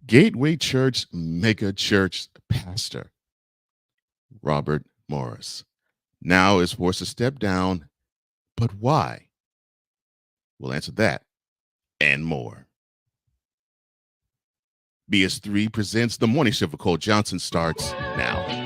Gateway Church megachurch pastor Robert Morris now is forced to step down, but why? We'll answer that and more. BS3 presents The Morning Shift with Cole Johnson starts now.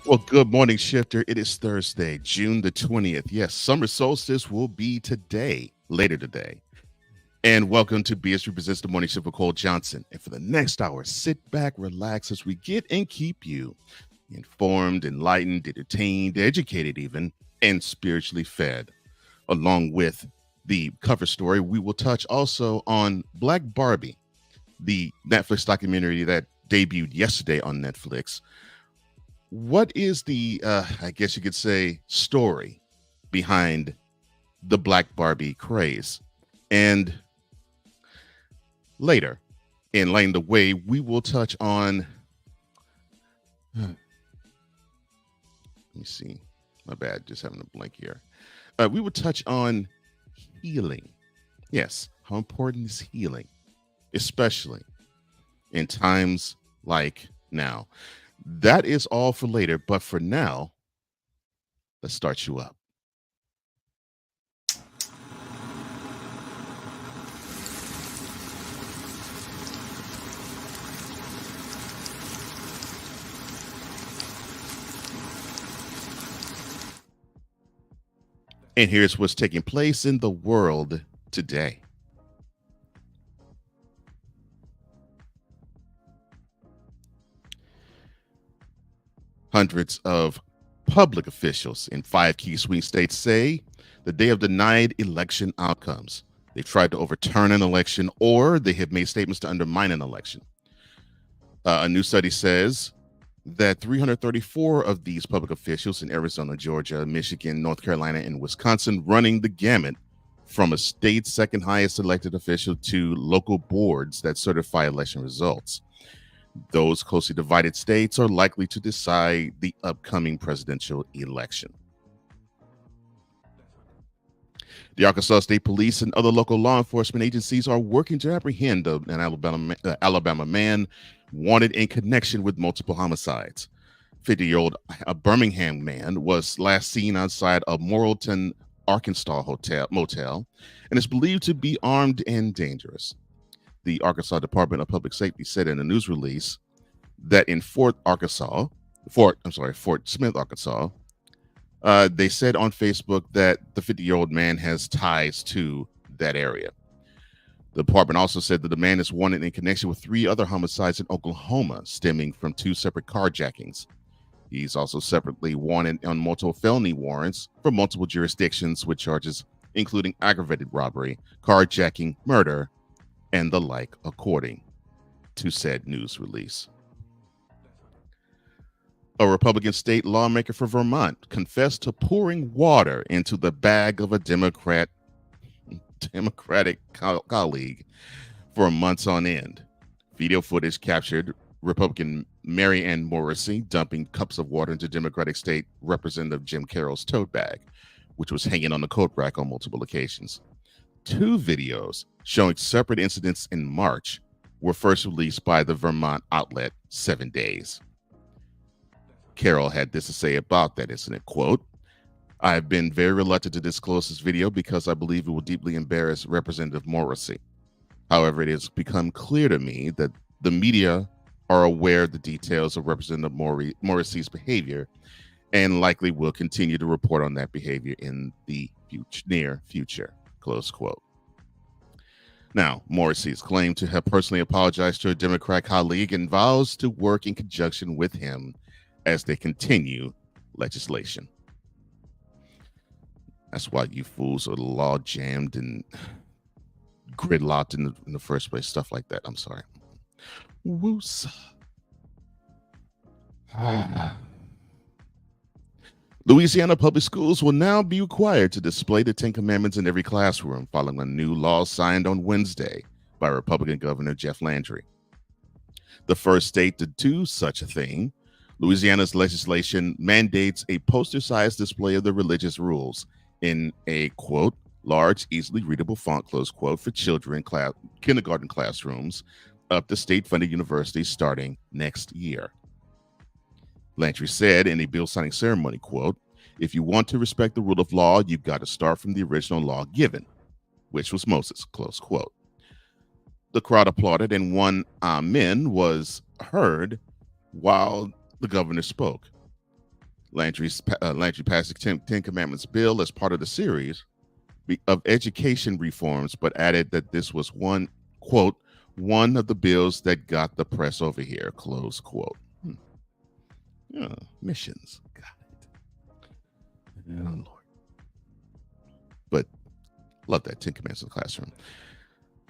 Well, good morning, Shifter. It is Thursday, June the 20th. Yes, summer solstice will be today, later today. And welcome to BS3 Presents The Morning Shift with Cole Johnson. And for the next hour, sit back, relax as we get and keep you informed, enlightened, entertained, educated even, and spiritually fed. Along with the cover story, we will touch also on Black Barbie, the Netflix documentary that debuted yesterday on Netflix. What is the, I guess you could say, story behind the Black Barbie craze? And later, in Laying the Way, we will touch on, let me see, my bad, just having a blank here. We will touch on healing. Yes, how important is healing, especially in times like now. That is all for later, but for now, let's start you up. And here's what's taking place in the world today. Hundreds of public officials in 5 key swing states say that they have denied election outcomes. They've tried to overturn an election or they have made statements to undermine an election. A new study says that 334 of these public officials in Arizona, Georgia, Michigan, North Carolina, and Wisconsin, running the gamut from a state's second highest elected official to local boards that certify election results. Those closely divided states are likely to decide the upcoming presidential election. The Arkansas State Police and other local law enforcement agencies are working to apprehend an Alabama man wanted in connection with multiple homicides. 50-year-old Birmingham man was last seen outside a Morrilton, Arkansas motel and is believed to be armed and dangerous. The Arkansas Department of Public Safety said in a news release that in Fort Smith, Arkansas, they said on Facebook that the 50-year-old man has ties to that area. The department also said that the man is wanted in connection with 3 other homicides in Oklahoma, stemming from 2 separate carjackings. He's also separately wanted on multiple felony warrants for multiple jurisdictions with charges including aggravated robbery, carjacking, murder, and the like, according to said news release. A Republican state lawmaker for Vermont confessed to pouring water into the bag of a Democratic colleague for months on end. Video footage captured Republican Mary Ann Morrissey dumping cups of water into Democratic State Representative Jim Carroll's tote bag, which was hanging on the coat rack on multiple occasions. 2 videos showing separate incidents in March were first released by the Vermont outlet 7 Days. Carroll had this to say about that incident, quote, "I have been very reluctant to disclose this video because I believe it will deeply embarrass Representative Morrissey. However, it has become clear to me that the media are aware of the details of Representative Morrissey's behavior and likely will continue to report on that behavior in the near future," close quote. Now, Morrissey is claimed to have personally apologized to a Democrat colleague and vows to work in conjunction with him as they continue legislation. That's why you fools are law jammed and gridlocked in the first place, stuff like that. I'm sorry. Woosa. Louisiana public schools will now be required to display the Ten Commandments in every classroom following a new law signed on Wednesday by Republican Governor Jeff Landry. The first state to do such a thing, Louisiana's legislation mandates a poster-sized display of the religious rules in a, quote, large, easily readable font, close quote, for children in kindergarten classrooms of the state-funded universities starting next year. Landry said in a bill signing ceremony, quote, if you want to respect the rule of law, you've got to start from the original law given, which was Moses, close quote. The crowd applauded and one amen was heard while the governor spoke. Landry passed the Ten Commandments bill as part of the series of education reforms, but added that this was one, quote, one of the bills that got the press over here, close quote. Yeah, missions. Got it. Oh, Lord. But love that Ten Commandments in the classroom.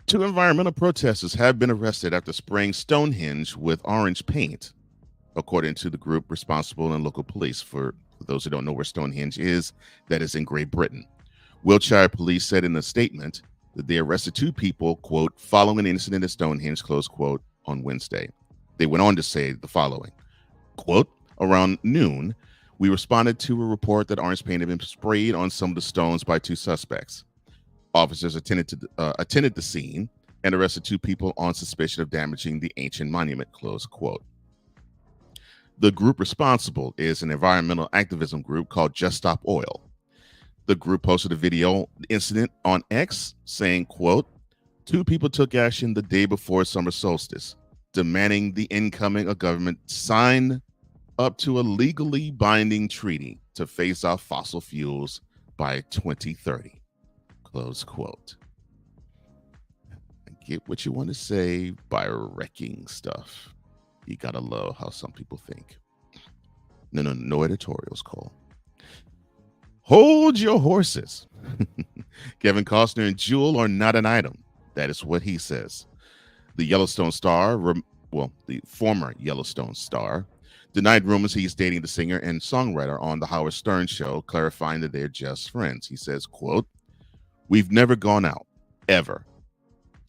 2 environmental protesters have been arrested after spraying Stonehenge with orange paint, according to the group responsible and local police. For those who don't know where Stonehenge is, that is in Great Britain. Wiltshire police said in a statement that they arrested 2 people, quote, following an incident at Stonehenge, close quote, on Wednesday. They went on to say the following, quote, around noon, we responded to a report that orange paint had been sprayed on some of the stones by 2 suspects. Officers attended the scene and arrested 2 people on suspicion of damaging the ancient monument, close quote. The group responsible is an environmental activism group called Just Stop Oil. The group posted a video incident on X saying, quote, 2 people took action the day before summer solstice, demanding the incoming of government sign up to a legally binding treaty to phase off fossil fuels by 2030, close quote. Get what you want to say by wrecking stuff. You gotta love how some people think. No editorials, Cole. Hold your horses. Kevin Costner and Jewel are not an item. That is what he says. The Yellowstone star, the former Yellowstone star, denied rumors he's dating the singer and songwriter on the Howard Stern show, clarifying that they're just friends. He says, quote, we've never gone out, ever.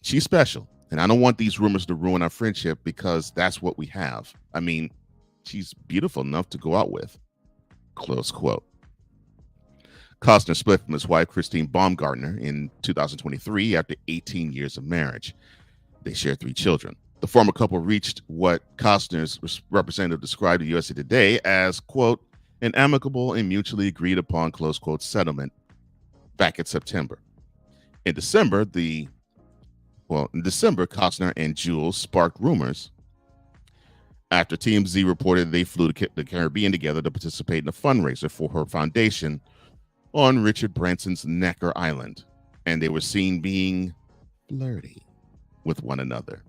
She's special, and I don't want these rumors to ruin our friendship because that's what we have. I mean, she's beautiful enough to go out with, close quote. Costner split from his wife, Christine Baumgartner, in 2023 after 18 years of marriage. They share 3 children. The former couple reached what Costner's representative described to USA Today as, quote, an amicable and mutually agreed upon, close quote, settlement back in September. In December, Costner and Jules sparked rumors after TMZ reported they flew to the Caribbean together to participate in a fundraiser for her foundation on Richard Branson's Necker Island, and they were seen being flirty with one another.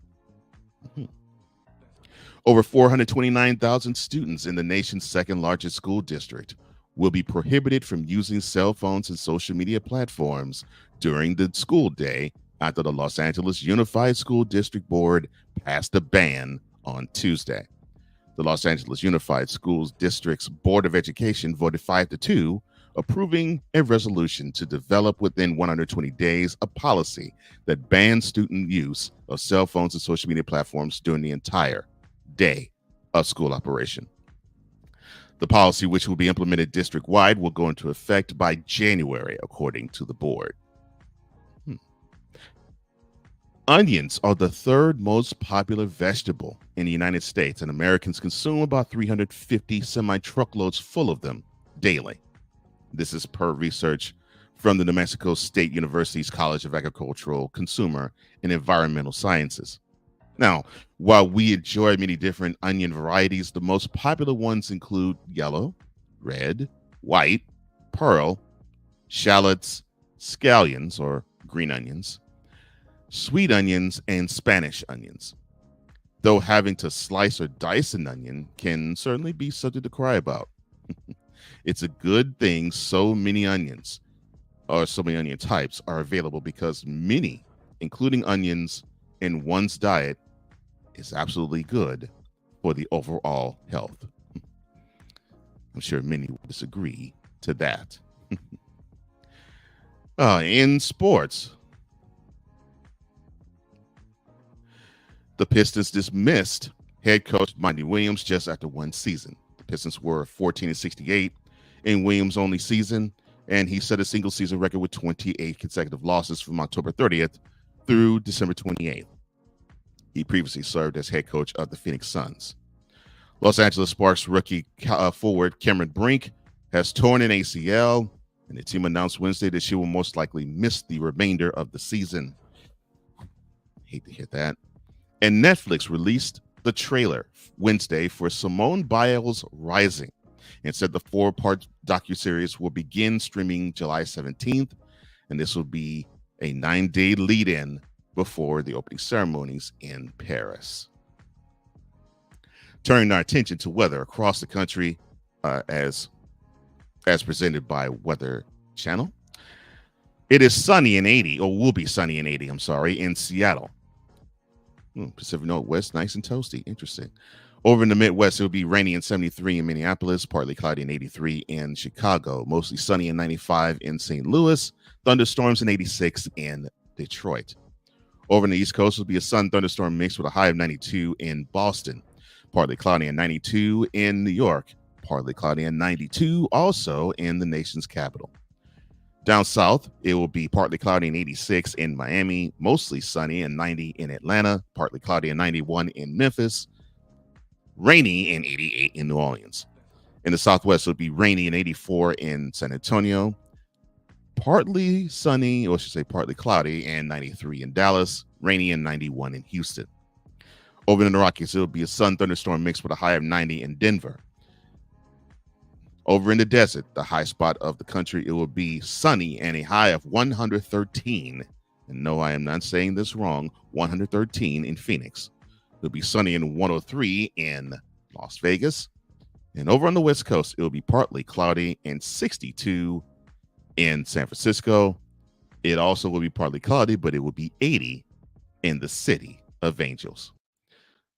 Over 429,000 students in the nation's second largest school district will be prohibited from using cell phones and social media platforms during the school day after the Los Angeles Unified School District Board passed a ban on Tuesday. The Los Angeles Unified Schools District's Board of Education voted 5-2, approving a resolution to develop within 120 days a policy that bans student use of cell phones and social media platforms during the entire day of school operation. The policy, which will be implemented district-wide, will go into effect by January, according to the board. Onions are the 3rd most popular vegetable in the United States, and Americans consume about 350 semi-truckloads full of them daily. This is per research from the New Mexico State University's College of Agricultural, Consumer, and Environmental Sciences. Now, while we enjoy many different onion varieties, the most popular ones include yellow, red, white, pearl, shallots, scallions, or green onions, sweet onions, and Spanish onions. Though having to slice or dice an onion can certainly be something to cry about. It's a good thing so many onion types are available, because many, including onions, in one's diet is absolutely good for the overall health. I'm sure many will disagree to that. In sports, the Pistons dismissed head coach Monty Williams just after one season. The Pistons were 14-68 in Williams' only season, and he set a single-season record with 28 consecutive losses from October 30th through December 28th. He previously served as head coach of the Phoenix Suns. Los Angeles Sparks rookie forward Cameron Brink has torn an ACL, and the team announced Wednesday that she will most likely miss the remainder of the season. Hate to hear that. And Netflix released the trailer Wednesday for Simone Biles Rising and said the 4-part docuseries will begin streaming July 17th, and this will be a 9-day lead-in before the opening ceremonies in Paris. Turning our attention to weather across the country, as presented by Weather Channel. It is sunny and 80, or will be sunny and 80, in Seattle. Pacific Northwest, nice and toasty. Interesting. Over in the Midwest, it will be rainy and 73 in Minneapolis, partly cloudy and 83 in Chicago, mostly sunny and 95 in St. Louis, thunderstorms and 86 in Detroit. Over in the East Coast, it will be a sun thunderstorm mix with a high of 92 in Boston, partly cloudy and 92 in New York, partly cloudy and 92 also in the nation's capital. Down south, it will be partly cloudy and 86 in Miami, mostly sunny and 90 in Atlanta, partly cloudy and 91 in Memphis, rainy and 88 in New Orleans. In the Southwest, it'll be rainy and 84 in San Antonio, partly sunny, or I should say partly cloudy, and 93 in Dallas, rainy and 91 in Houston. Over in the Rockies, it'll be a sun thunderstorm mixed with a high of 90 in Denver. Over in the desert, the high spot of the country, it will be sunny and a high of 113. And no, I am not saying this wrong, 113 in Phoenix. It'll be sunny and 103 in Las Vegas. And over on the West Coast, it will be partly cloudy and 62 in San Francisco. It also will be partly cloudy, but it will be 80 in the City of Angels.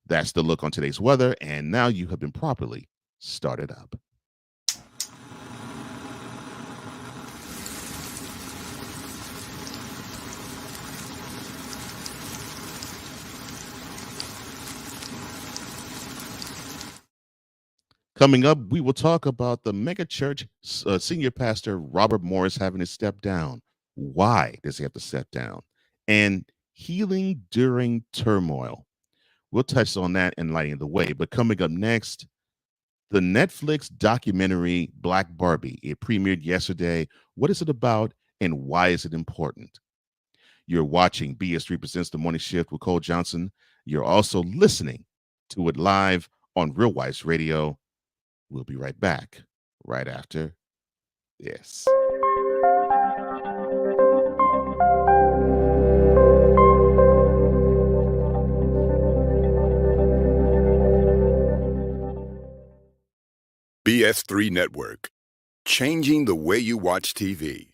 That's the look on today's weather, and now you have been properly started up. Coming up, we will talk about the megachurch senior pastor Robert Morris having to step down. Why does he have to step down? And healing during turmoil. We'll touch on that in Lighting the Way. But coming up next, the Netflix documentary Black Barbie. It premiered yesterday. What is it about and why is it important? You're watching BS3 Presents The Morning Shift with Cole Johnson. You're also listening to it live on Real Wives Radio. We'll be right back right after this. BS3 Network, changing the way you watch TV.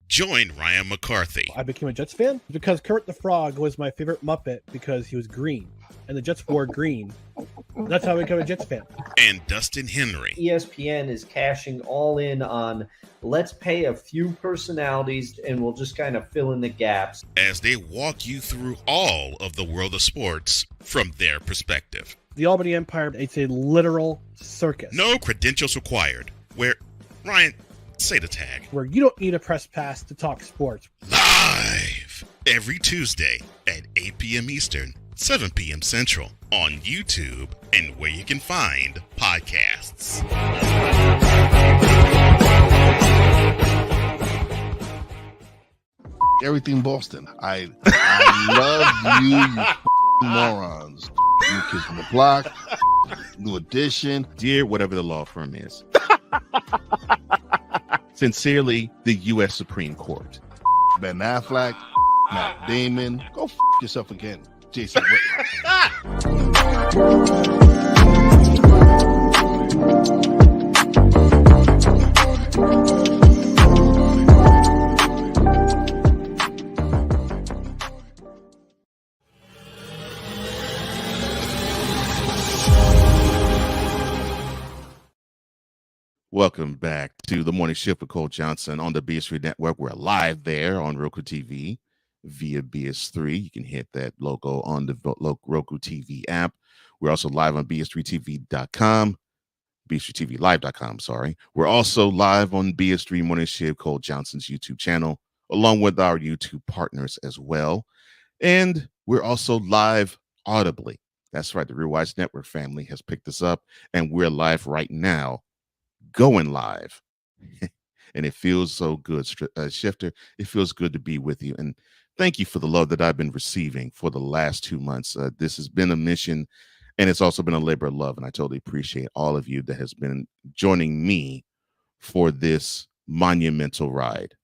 Join Ryan McCarthy. I became a Jets fan because Kermit the Frog was my favorite Muppet because he was green, and the Jets wore green. That's how I became a Jets fan. And Dustin Henry. ESPN is cashing all in on let's pay a few personalities and we'll just kind of fill in the gaps. As they walk you through all of the world of sports from their perspective. The Albany Empire, it's a literal circus. No credentials required. Where, Ryan, say the tag. Where you don't need a press pass to talk sports. Live every Tuesday at 8 p.m. Eastern, 7 p.m. Central on YouTube and where you can find podcasts. Everything Boston. I love you, you morons. You kissing the block. New Edition. Dear whatever the law firm is. Sincerely, the U.S. Supreme Court. Ben Affleck. Matt Damon. Go yourself again, Jason Whitlock. Welcome back to the Morning Shift with Cole Johnson on the BS3 Network. We're live there on Roku TV via BS3. You can hit that logo on the Roku TV app. We're also live on BS3TV.com, BS3TVLive.com, sorry. We're also live on BS3 Morning Shift, Cole Johnson's YouTube channel, along with our YouTube partners as well. And we're also live audibly. That's right. The Real Wise Network family has picked us up, and we're live right now. Going live. And it feels so good, Shifter. It feels good to be with you. And thank you for the love that I've been receiving for the last 2 months. This has been a mission, and it's also been a labor of love. And I totally appreciate all of you that has been joining me for this monumental ride.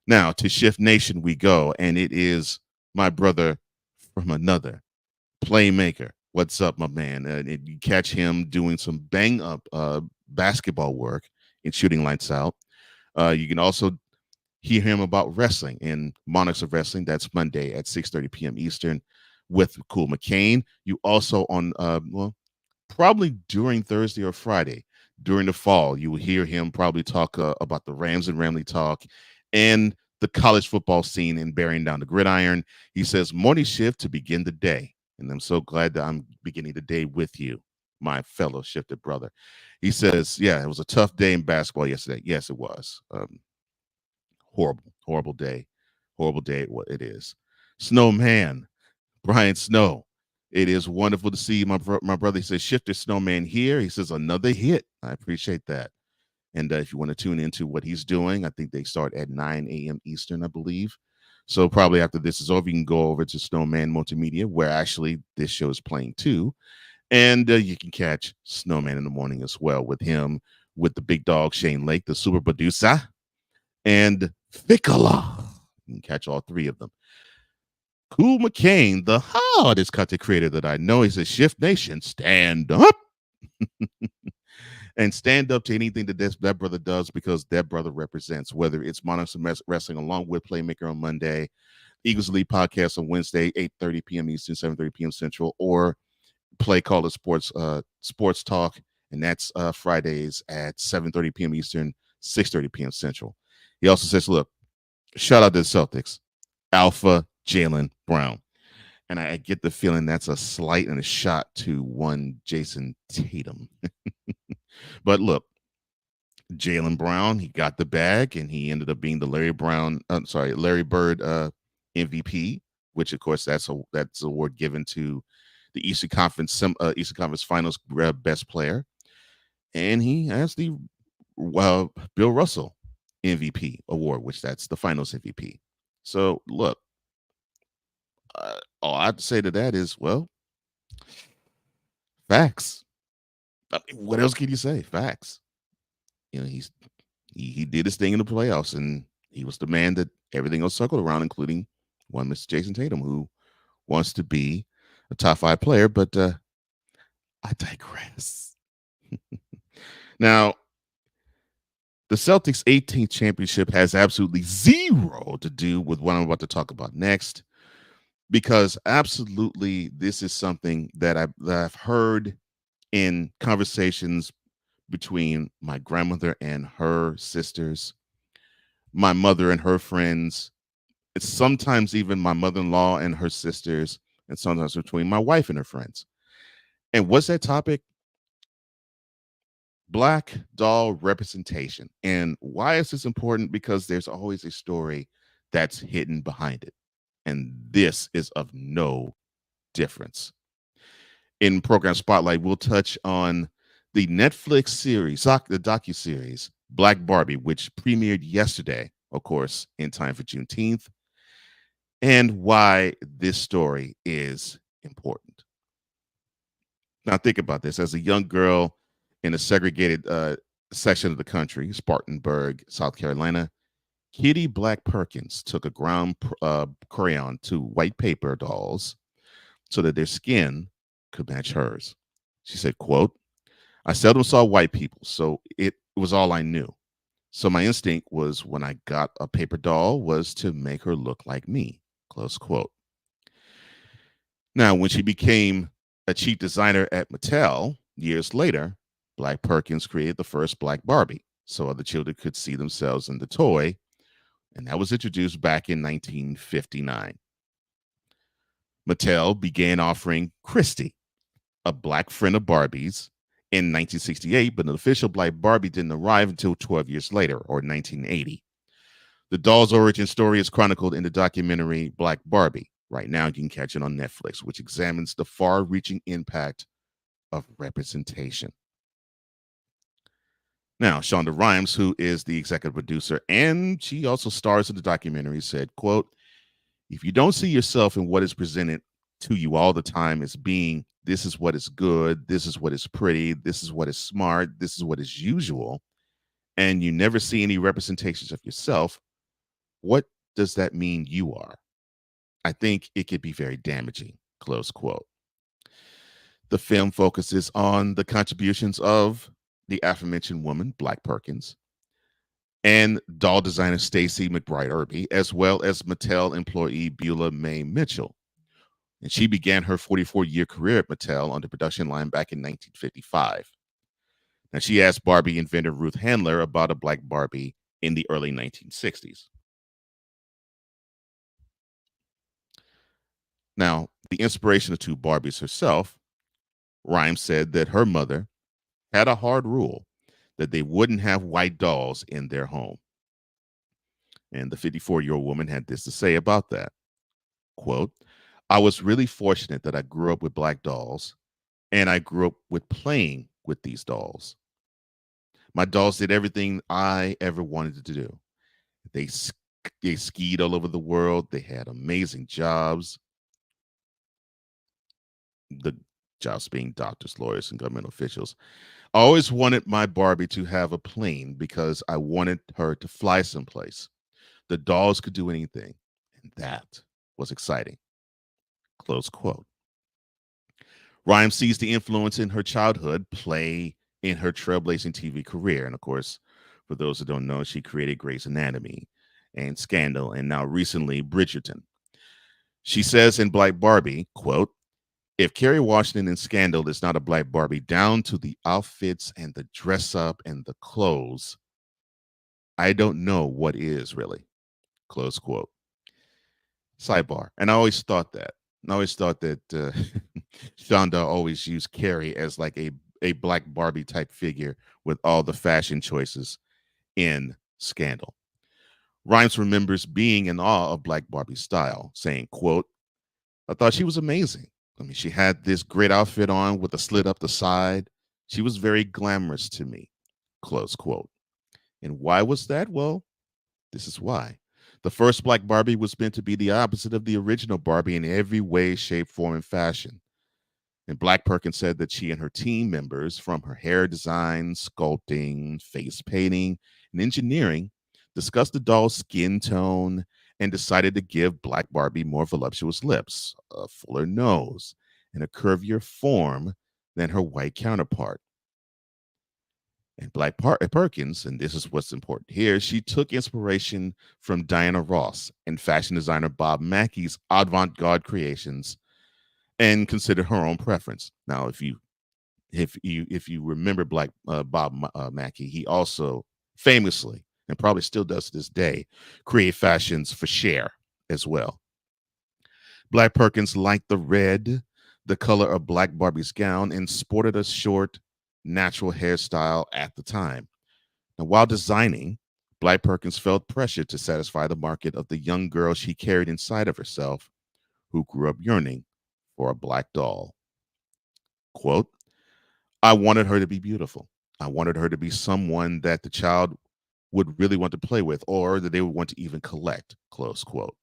Now, to Shift Nation we go, and it is my brother from another, Playmaker. What's up, my man? You catch him doing some bang-up basketball work in Shooting Lights Out. You can also hear him about wrestling in Monarchs of Wrestling. That's Monday at 6:30 p.m. Eastern with Cool McCain. You also on, probably during Thursday or Friday, during the fall, you will hear him probably talk about the Rams and Ramley Talk and the college football scene and bearing down the gridiron. He says, morning shift to begin the day. And I'm so glad that I'm beginning the day with you, my fellow shifted brother. He says, yeah, it was a tough day in basketball yesterday. Yes, it was. Horrible day. Horrible day. What it is. Snowman, Brian Snow. It is wonderful to see my brother. He says, Shifted Snowman here. He says, another hit. I appreciate that. And if you want to tune into what he's doing, I think they start at 9 a.m. Eastern, I believe. So probably after this is over, you can go over to Snowman Multimedia, where actually this show is playing too. And you can catch Snowman in the morning as well with him, with the big dog, Shane Lake, the super producer, and Ficola. You can catch all three of them. Cool McCain, the hardest content creator that I know. He says, Shift Nation, stand up. And stand up to anything that that brother does, because that brother represents, whether it's Monarchs of Wrestling along with Playmaker on Monday, Eagles Elite Podcast on Wednesday, 8:30 p.m. Eastern, 7:30 p.m. Central, or Play Caller Sports Talk, and that's Fridays at 7:30 p.m. Eastern, 6:30 p.m. Central. He also says, look, shout out to the Celtics, Alpha Jaylen Brown. And I get the feeling that's a slight and a shot to one Jason Tatum. But look, Jaylen Brown, he got the bag, and he ended up being the Larry Bird MVP, which of course that's an award given to the Eastern Conference Finals best player, and he has the Bill Russell MVP award, which that's the Finals MVP. So look, all I have to say to that is, well, facts. I mean, what else can you say? Facts. You know, he did his thing in the playoffs, and he was the man that everything else circled around, including one Mr. Jason Tatum, who wants to be a top 5 player. But I digress. Now, the Celtics' 18th championship has absolutely zero to do with what I'm about to talk about next, because absolutely this is something that I've heard in conversations between my grandmother and her sisters, my mother and her friends. It's sometimes even my mother-in-law and her sisters, and sometimes between my wife and her friends. And what's that topic? Black doll representation. And why is this important? Because there's always a story that's hidden behind it. And this is of no difference. In Program Spotlight, we'll touch on the Netflix series, the docuseries, Black Barbie, which premiered yesterday, of course, in time for Juneteenth, and why this story is important. Now, think about this. As a young girl in a segregated section of the country, Spartanburg, South Carolina, Kitty Black Perkins took a ground crayon to white paper dolls so that their skin could match hers. She said, quote, I seldom saw white people, so it was all I knew. So my instinct was when I got a paper doll was to make her look like me, close quote. Now, when she became a chief designer at Mattel years later, Black Perkins created the first Black Barbie so other children could see themselves in the toy, and that was introduced back in 1959. Mattel began offering Christy, a Black friend of Barbie's, in 1968, but an official Black Barbie didn't arrive until 12 years later, or 1980. The doll's origin story is chronicled in the documentary Black Barbie. Right now, you can catch it on Netflix, which examines the far-reaching impact of representation. Now, Shonda Rhimes, who is the executive producer, and she also stars in the documentary, said, quote, if you don't see yourself in what is presented to you all the time as being, this is what is good, this is what is pretty, this is what is smart, this is what is usual, and you never see any representations of yourself, what does that mean you are? I think it could be very damaging, close quote. The film focuses on the contributions of the aforementioned woman, Black Perkins, and doll designer Stacy McBride Irby, as well as Mattel employee Beulah Mae Mitchell. And she began her 44-year career at Mattel on the production line back in 1955. Now, she asked Barbie inventor Ruth Handler about a Black Barbie in the early 1960s. Now, the inspiration of two Barbies herself, Rhimes said that her mother had a hard rule that they wouldn't have white dolls in their home. And the 54-year-old woman had this to say about that. Quote, I was really fortunate that I grew up with Black dolls, and I grew up with playing with these dolls. My dolls did everything I ever wanted to do. They skied all over the world. They had amazing jobs. The jobs being doctors, lawyers, and government officials. I always wanted my Barbie to have a plane because I wanted her to fly someplace. The dolls could do anything, and that was exciting. Close quote. Rhimes sees the influence in her childhood play in her trailblazing TV career. And of course, for those who don't know, she created Grey's Anatomy and Scandal, and now recently Bridgerton. She says in Black Barbie, quote, if Kerry Washington in Scandal is not a Black Barbie down to the outfits and the dress up and the clothes, I don't know what is really, close quote. Sidebar. And I always thought that. Shonda always used Carrie as like a Black Barbie type figure with all the fashion choices in Scandal. Rhimes remembers being in awe of Black Barbie's style, saying, quote, I thought she was amazing. I mean, she had this great outfit on with a slit up the side. She was very glamorous to me, close quote. And why was that? Well, this is why. The first Black Barbie was meant to be the opposite of the original Barbie in every way, shape, form, and fashion. And Black Perkins said that she and her team members, from her hair design, sculpting, face painting, and engineering, discussed the doll's skin tone and decided to give Black Barbie more voluptuous lips, a fuller nose, and a curvier form than her white counterpart. And Black Perkins, and this is what's important here, she took inspiration from Diana Ross and fashion designer Bob Mackey's avant-garde creations and considered her own preference. Now, if you remember Bob Mackey, he also famously, and probably still does to this day, create fashions for Cher as well. Black Perkins liked the red, the color of Black Barbie's gown, and sported a short, natural hairstyle at the time. Now, while designing, Black Perkins felt pressure to satisfy the market of the young girl she carried inside of herself, who grew up yearning for a Black doll. Quote, I wanted her to be beautiful. I wanted her to be someone that the child would really want to play with or that they would want to even collect, close quote.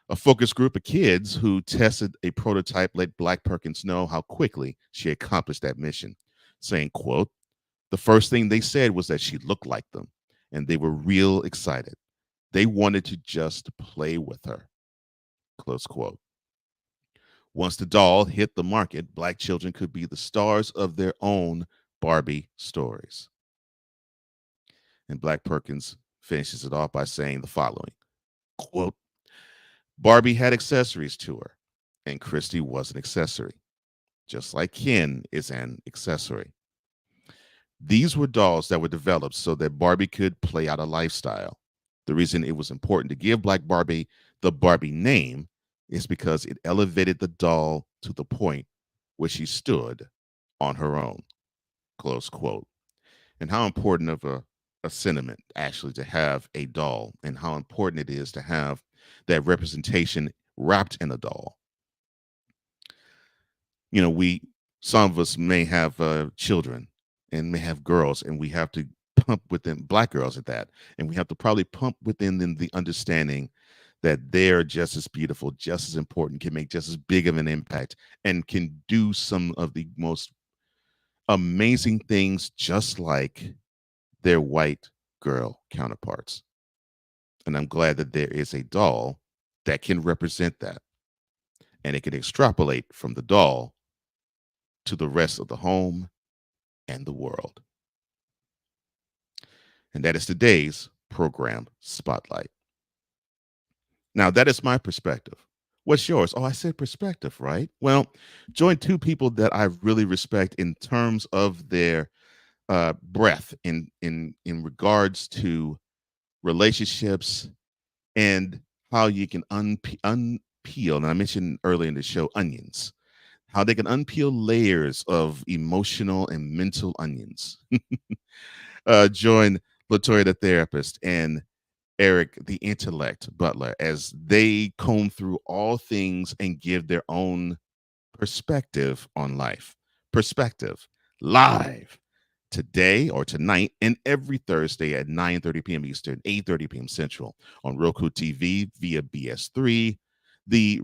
A focus group of kids who tested a prototype let Black Perkins know how quickly she accomplished that mission, saying, quote, "The first thing they said was that she looked like them, and they were real excited. They wanted to just play with her," close quote. Once the doll hit the market, Black children could be the stars of their own Barbie stories. And Black Perkins finishes it off by saying the following, quote, "Barbie had accessories to her, and Christy was an accessory, just like Ken is an accessory. These were dolls that were developed so that Barbie could play out a lifestyle. The reason it was important to give Black Barbie the Barbie name is because it elevated the doll to the point where she stood on her own," close quote. And how important of a sentiment actually to have a doll, and how important it is to have that representation wrapped in a doll. You know, some of us may have children and may have girls, and we have to pump within Black girls at that, and we have to probably pump within them the understanding that they're just as beautiful, just as important, can make just as big of an impact, and can do some of the most amazing things just like their white girl counterparts. And I'm glad that there is a doll that can represent that, and it can extrapolate from the doll to the rest of the home and the world. And that is today's program spotlight. Now, that is my perspective. What's yours? Oh, I said perspective, right? Well, join two people that I really respect in terms of their breadth in regards to relationships and how you can unpeel. And I mentioned earlier in the show, onions, how they can unpeel layers of emotional and mental onions. Join Latoya the therapist and Eric the intellect Butler as they comb through all things and give their own perspective on life. Perspective live today or tonight and every Thursday at 9:30 p.m. Eastern, 8:30 p.m. Central on Roku TV via BS3, the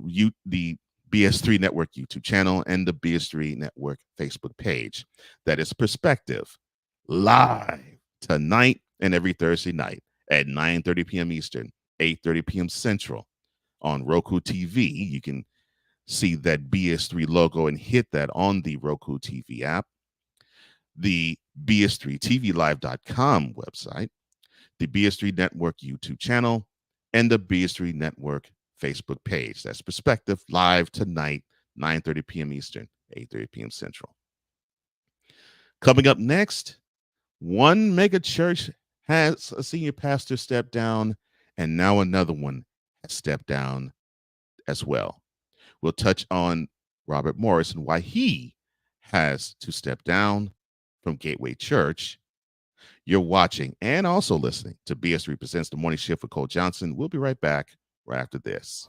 BS3 Network YouTube channel, and the BS3 Network Facebook page. That is Perspective live tonight and every Thursday night at 9:30 p.m. Eastern, 8:30 p.m. Central on Roku TV. You can see that BS3 logo and hit that on the Roku TV app, the BS3TVLive.com website, the BS3 Network YouTube channel, and the BS3 Network Facebook page. That's Perspective live tonight, 9:30 p.m. Eastern, 8:30 p.m. Central. Coming up next, one megachurch has a senior pastor step down, and now another one has stepped down as well. We'll touch on Robert Morris and why he has to step down from Gateway Church. You're watching and also listening to BS3 Presents The Morning Shift with Cole Johnson. We'll be right back right after this.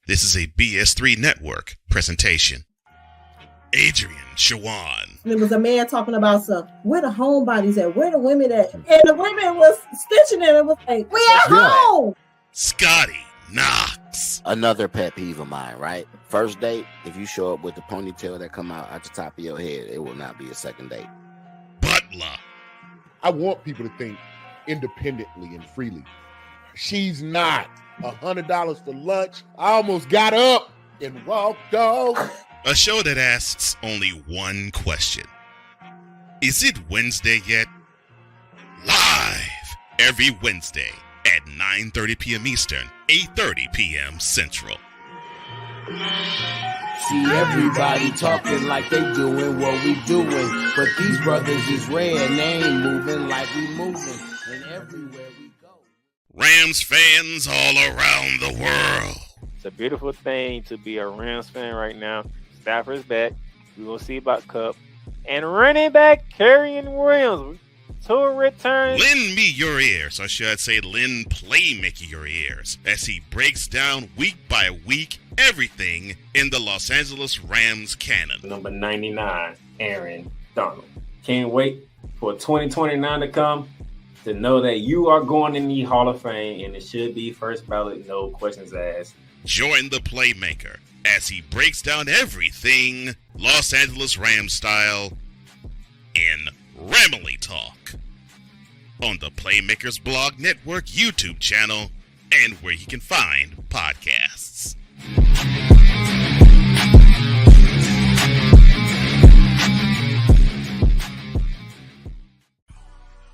This is a BS3 Network presentation. Adrian Shawan. There was a man talking about where the homebodies at? Where the women at? And the women was stitching it and was like, we at home. Scotty Knox. Another pet peeve of mine, right? First date, if you show up with the ponytail that come out at the top of your head, it will not be a second date. Butler. I want people to think independently and freely. She's not. $100 for lunch. I almost got up and walked off. A show that asks only one question. Is it Wednesday yet? Live every Wednesday at 9:30 p.m. Eastern, 8:30 p.m. Central. See everybody talking like they doing what we doing, but these brothers is red and they ain't moving like we moving, and everywhere we go. Rams fans all around the world. It's a beautiful thing to be a Rams fan right now. Stafford's back. We're going to see about Cup. And running back Kerryon Williams. to return. Lend me your ears, or should I say lend Playmaker your ears, as he breaks down week by week everything in the Los Angeles Rams canon. Number 99, Aaron Donald. Can't wait for 2029 to come to know that you are going in the Hall of Fame, and it should be first ballot, no questions asked. Join the Playmaker as he breaks down everything Los Angeles Rams style in Ramily Talk on the Playmakers Blog Network YouTube channel and where you can find podcasts.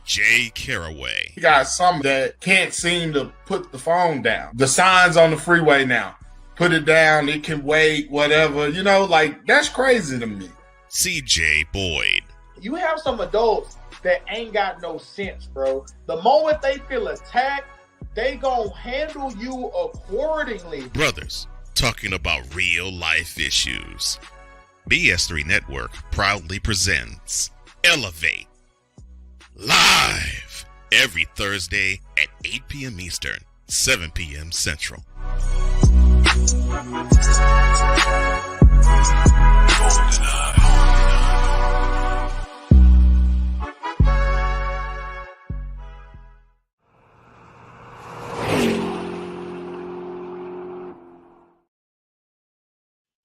Jay Caraway. You got some that can't seem to put the phone down. The signs on the freeway now. Put it down, it can wait, whatever. You know, like, that's crazy to me. CJ Boyd. You have some adults that ain't got no sense, bro. The moment they feel attacked, they gonna handle you accordingly. Brothers talking about real life issues. BS3 Network proudly presents Elevate live every Thursday at 8 p.m. Eastern, 7 p.m. Central.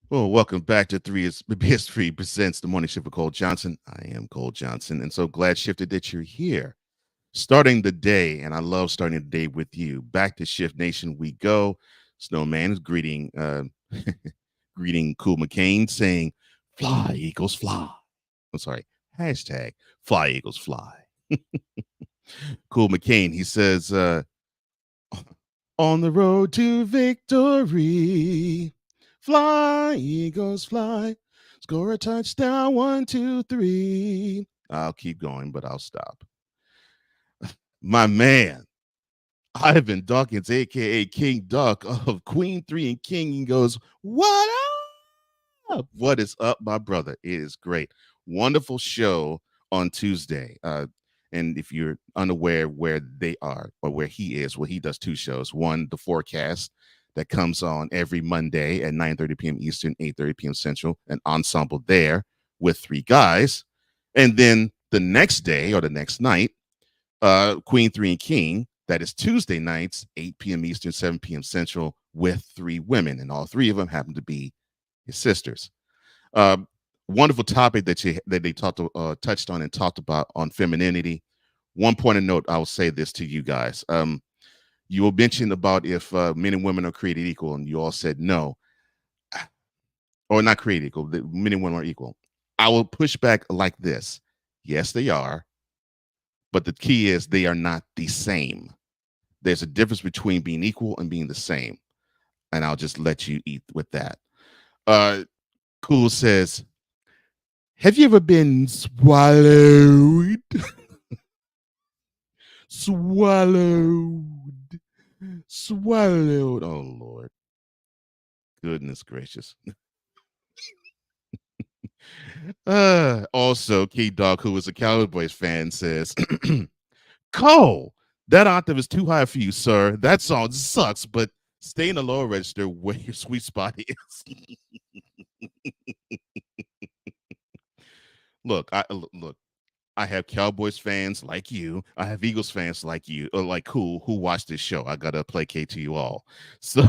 Well, welcome back to BS3 Presents the Morning Shift with Cole Johnson. I am Cole Johnson, and so glad, Shifted, that you're here. Starting the day, and I love starting the day with you. Back to Shift Nation we go. Snowman is greeting Cool McCain, saying, "Fly, Eagles, fly." I'm sorry, hashtag Fly, Eagles, fly. Cool McCain, he says, on the road to victory. Fly, Eagles, fly. Score a touchdown, 1, 2, 3. I'll keep going, but I'll stop. My man, Ivan Dawkins, a.k.a. King Duck of Queen 3 and King, he goes, what up? What is up, my brother? It is great. Wonderful show on Tuesday. And if you're unaware where they are or where he is, well, he does two shows. One, The Forecast, that comes on every Monday at 9:30 p.m. Eastern, 8:30 p.m. Central, an ensemble there with three guys. And then the next day or the next night, Queen 3 and King, that is Tuesday nights, 8 p.m. Eastern, 7 p.m. Central, with three women. And all three of them happen to be his sisters. Wonderful topic that they touched on and talked about on femininity. One point of note, I will say this to you guys. You were mentioning about if men and women are created equal, and you all said no, or not created equal. Men and women are equal. I will push back like this. Yes, they are, but the key is they are not the same. There's a difference between being equal and being the same, and I'll just let you eat with that. Cool says, have you ever been swallowed? Swallowed. Oh, Lord. Goodness gracious. Also, Key Dog, who is a Cowboys fan, says, Cole, that octave is too high for you, sir. That song sucks, but stay in the lower register where your sweet spot is. Look, I have Cowboys fans like you. I have Eagles fans like you, or like Cool, who watch this show. I gotta placate to you all. So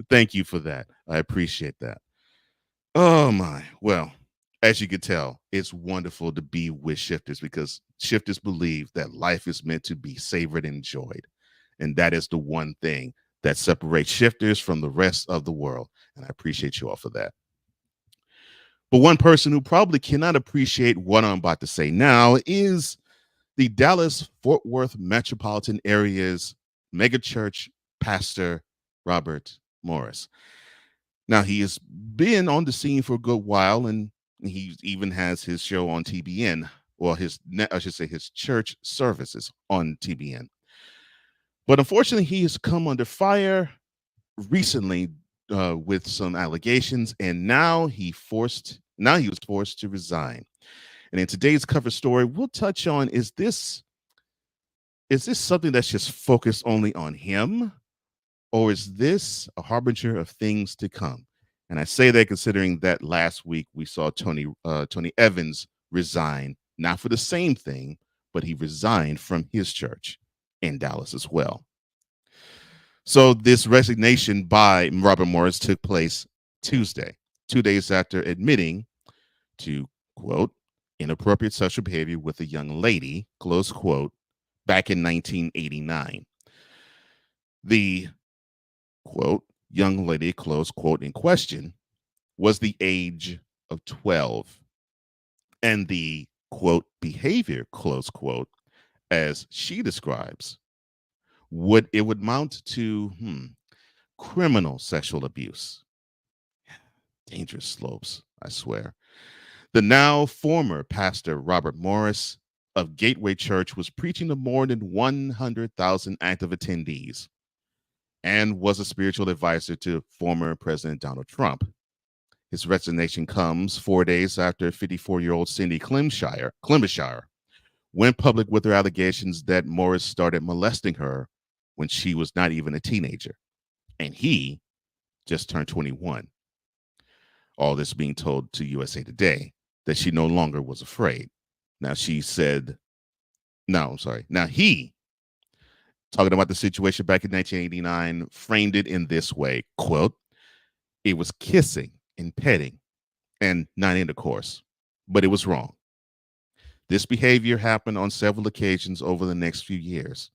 thank you for that. I appreciate that. Oh my. Well, as you can tell, it's wonderful to be with shifters because shifters believe that life is meant to be savored and enjoyed. And that is the one thing that separates shifters from the rest of the world. And I appreciate you all for that. But one person who probably cannot appreciate what I'm about to say now is the Dallas-Fort Worth metropolitan area's megachurch pastor, Robert Morris. Now, he has been on the scene for a good while, and he even has his show on TBN, or his church services on TBN. But unfortunately, he has come under fire recently with some allegations, and now he was forced to resign. And in today's cover story, we'll touch on, is this something that's just focused only on him, or is this a harbinger of things to come? And I say that considering that last week we saw Tony Evans resign, not for the same thing, but he resigned from his church in Dallas as well. So this resignation by Robert Morris took place Tuesday, 2 days after admitting to, quote, inappropriate sexual behavior with a young lady, close quote, back in 1989. The, quote, young lady, close quote, in question was the age of 12. And the, quote, behavior, close quote, as she describes, would mount to criminal sexual abuse. Dangerous slopes, I swear. The now former pastor Robert Morris of Gateway Church was preaching to more than 100,000 active attendees and was a spiritual advisor to former President Donald Trump. His resignation comes 4 days after 54-year-old Cindy Clemshire went public with her allegations that Morris started molesting her when she was not even a teenager, and he just turned 21. All this being told to USA Today that she no longer was afraid. Now he, talking about the situation back in 1989, framed it in this way, quote, it was kissing and petting and not intercourse, but it was wrong. This behavior happened on several occasions over the next few years.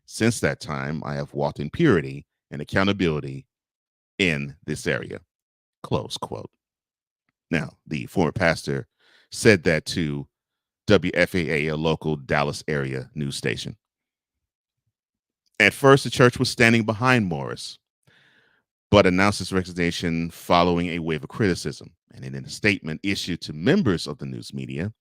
Since that time, I have walked in purity and accountability in this area, close quote. Now, the former pastor said that to WFAA, a local Dallas area news station. At first, the church was standing behind Morris, but announced its resignation following a wave of criticism. And in a statement issued to members of the news media,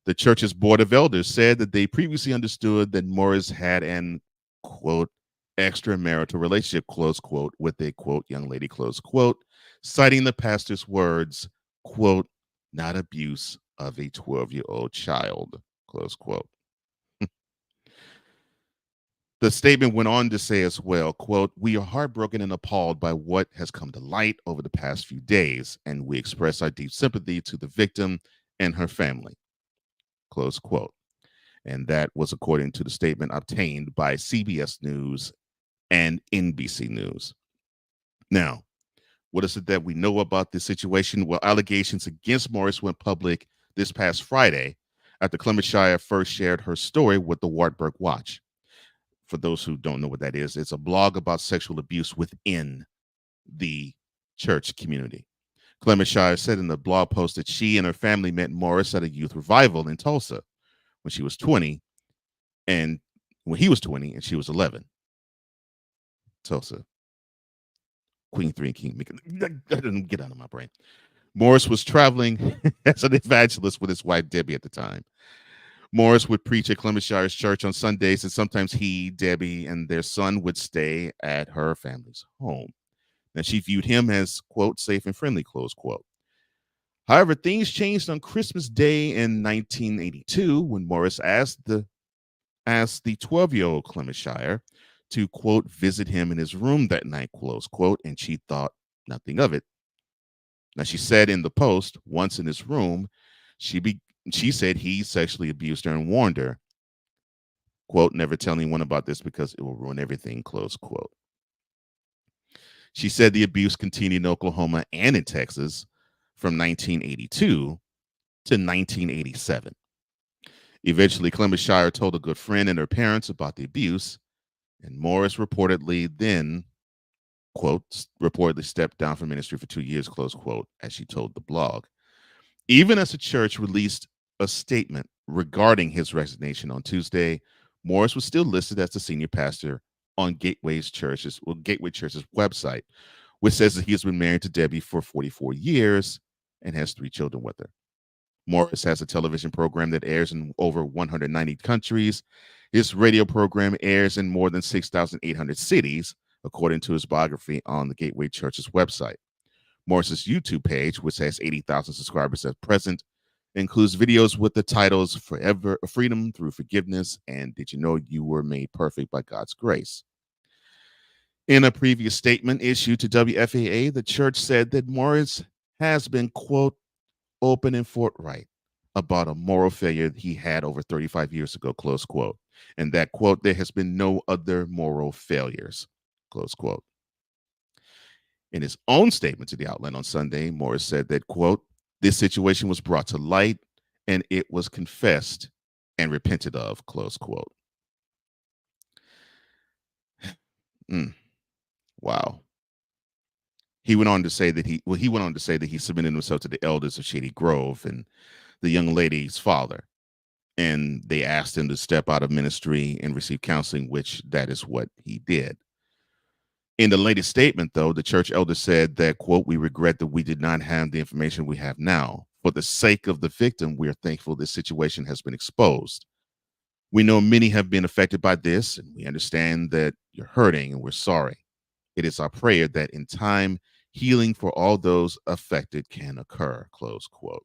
the church's board of elders said that they previously understood that Morris had an, quote, extramarital relationship, close quote, with a, quote, young lady, close quote, citing the pastor's words, quote, not abuse of a 12-year-old child, close quote. The statement went on to say as well, quote, we are heartbroken and appalled by what has come to light over the past few days, and we express our deep sympathy to the victim and her family, close quote. And that was according to the statement obtained by CBS News and NBC News. Now, what is it that we know about this situation? Well, allegations against Morris went public this past Friday after Clemshire first shared her story with the Wartburg Watch. For those who don't know what that is, it's a blog about sexual abuse within the church community. Clemshire said in the blog post that she and her family met Morris at a youth revival in Tulsa when she was 20, and when he was 20 and she was 11. Tulsa. Queen 3 and King. That doesn't get out of my brain. Morris was traveling as an evangelist with his wife, Debbie, at the time. Morris would preach at Clemshire's church on Sundays, and sometimes he, Debbie, and their son would stay at her family's home. And she viewed him as, quote, safe and friendly, close quote. However, things changed on Christmas Day in 1982 when Morris asked the 12-year-old Clemshire to, quote, visit him in his room that night, close quote, and she thought nothing of it. Now, she said in the post, once in his room, she said he sexually abused her and warned her, quote, never tell anyone about this because it will ruin everything, close quote. She said the abuse continued in Oklahoma and in Texas from 1982 to 1987. Eventually, Clemshire told a good friend and her parents about the abuse, and Morris reportedly then, quote, reportedly stepped down from ministry for 2 years, close quote, as she told the blog. Even as the church released a statement regarding his resignation on Tuesday, Morris was still listed as the senior pastor on Gateway Church's website, which says that he has been married to Debbie for 44 years and has 3 children with her. Morris has a television program that airs in over 190 countries. His radio program airs in more than 6,800 cities, according to his biography on the Gateway Church's website. Morris's YouTube page, which has 80,000 subscribers at present, It includes videos with the titles Forever Freedom Through Forgiveness and Did You Know You Were Made Perfect by God's Grace. In a previous statement issued to WFAA, the church said that Morris has been, quote, open and forthright about a moral failure he had over 35 years ago, close quote. And that, quote, there has been no other moral failures, close quote. In his own statement to the outlet on Sunday, Morris said that, quote, this situation was brought to light and it was confessed and repented of, close quote. Wow. He went on to say that he submitted himself to the elders of Shady Grove and the young lady's father. And they asked him to step out of ministry and receive counseling, which that is what he did. In the latest statement, though, the church elder said that, quote, we regret that we did not have the information we have now. For the sake of the victim, we are thankful this situation has been exposed. We know many have been affected by this, and we understand that you're hurting, and we're sorry. It is our prayer that in time, healing for all those affected can occur, close quote.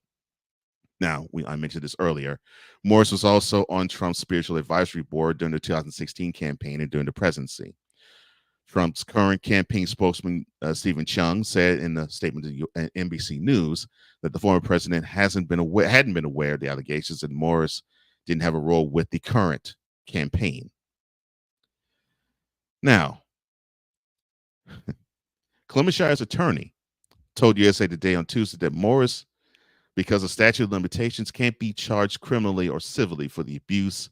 Now, I mentioned this earlier. Morris was also on Trump's spiritual advisory board during the 2016 campaign and during the presidency. Trump's current campaign spokesman, Stephen Chung, said in a statement to NBC News that the former president hadn't been aware of the allegations and Morris didn't have a role with the current campaign. Now, Clement Shire's attorney told USA Today on Tuesday that Morris, because of statute of limitations, can't be charged criminally or civilly for the abuse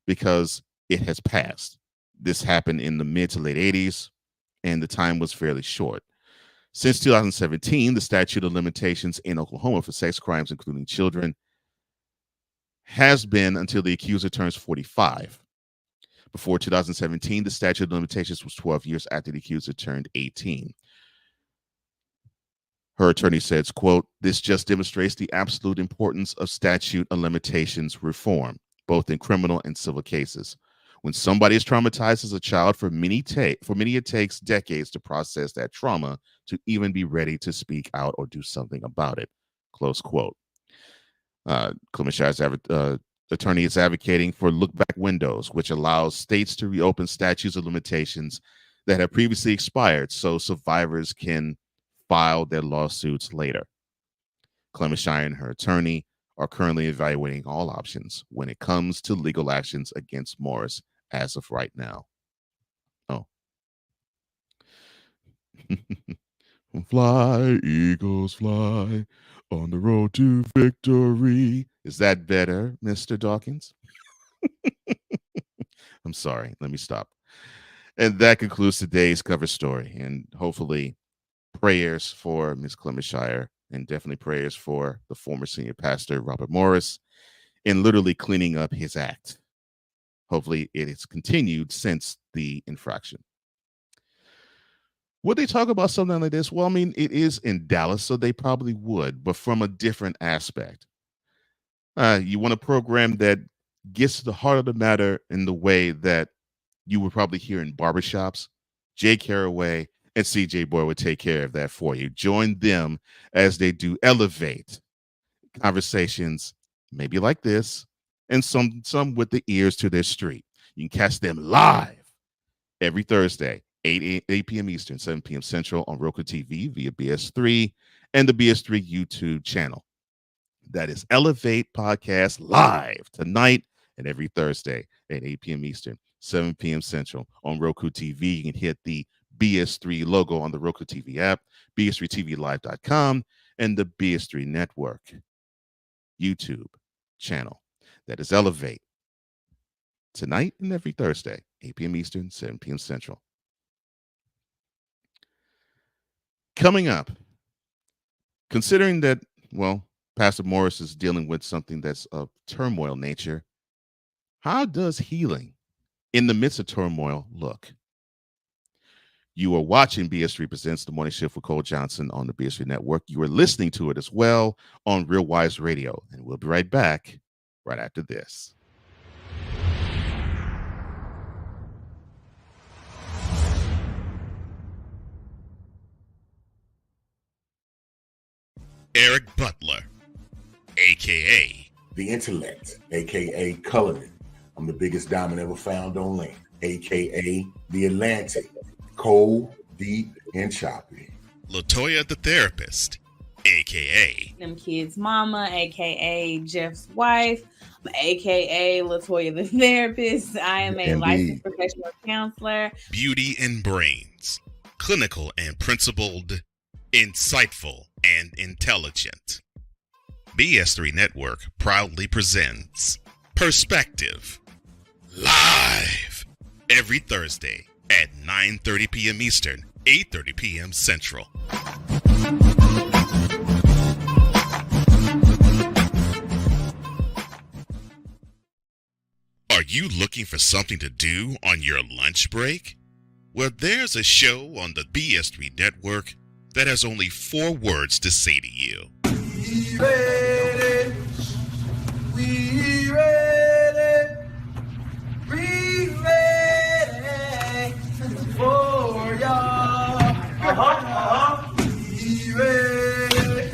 because it has passed. This happened in the mid to late 80s, and the time was fairly short. Since 2017, the statute of limitations in Oklahoma for sex crimes, including children, has been until the accuser turns 45. Before 2017, the statute of limitations was 12 years after the accuser turned 18. Her attorney says, quote, this just demonstrates the absolute importance of statute of limitations reform, both in criminal and civil cases. When somebody is traumatized as a child, for many it takes decades to process that trauma to even be ready to speak out or do something about it, close quote. Clement Shire's attorney is advocating for look-back windows, which allows states to reopen statutes of limitations that have previously expired so survivors can file their lawsuits later. Clement Shire and her attorney are currently evaluating all options when it comes to legal actions against Morris as of right now. Oh. Fly, eagles fly on the road to victory. Is that better, Mr. Dawkins? I'm sorry. Let me stop. And that concludes today's cover story. And hopefully prayers for Ms. Clement Shire and definitely prayers for the former senior pastor, Robert Morris, in literally cleaning up his act. Hopefully it has continued since the infraction. Would they talk about something like this? Well, I mean, it is in Dallas, so they probably would, but from a different aspect. You want a program that gets to the heart of the matter in the way that you would probably hear in barbershops. Jay Carraway and CJ Boy would take care of that for you. Join them as they do elevate conversations, maybe like this, and some with the ears to their street. You can catch them live every Thursday, 8 p.m. Eastern, 7 p.m. Central on Roku TV via BS3 and the BS3 YouTube channel. That is Elevate Podcast live tonight and every Thursday at 8 p.m. Eastern, 7 p.m. Central on Roku TV. You can hit the BS3 logo on the Roku TV app, BS3TVLive.com, and the BS3 Network YouTube channel. That is Elevate tonight and every Thursday, 8 p.m. Eastern, 7 p.m. Central. Coming up, considering that, well, Pastor Morris is dealing with something that's of turmoil nature, how does healing in the midst of turmoil look? You are watching BS3 Presents The Morning Shift with Cole Johnson on the BS3 Network. You are listening to it as well on Real Wise Radio. And we'll be right back right after this. Eric Butler, aka The Intellect, aka Coloring. I'm the biggest diamond ever found on land, aka The Atlantic. Cold, deep, and choppy. Latoya the Therapist, aka Them kids' mama, aka Jeff's wife, aka Latoya the Therapist. I am a licensed professional counselor. Beauty and Brains, clinical and principled, insightful and intelligent. BS3 Network proudly presents Perspective, live every Thursday at 9:30 p.m. Eastern, 8:30 p.m. Central. Are you looking for something to do on your lunch break? Well, there's a show on the BS3 Network that has only 4 words to say to you. We ready. We ready. We ready for y'all. We ready.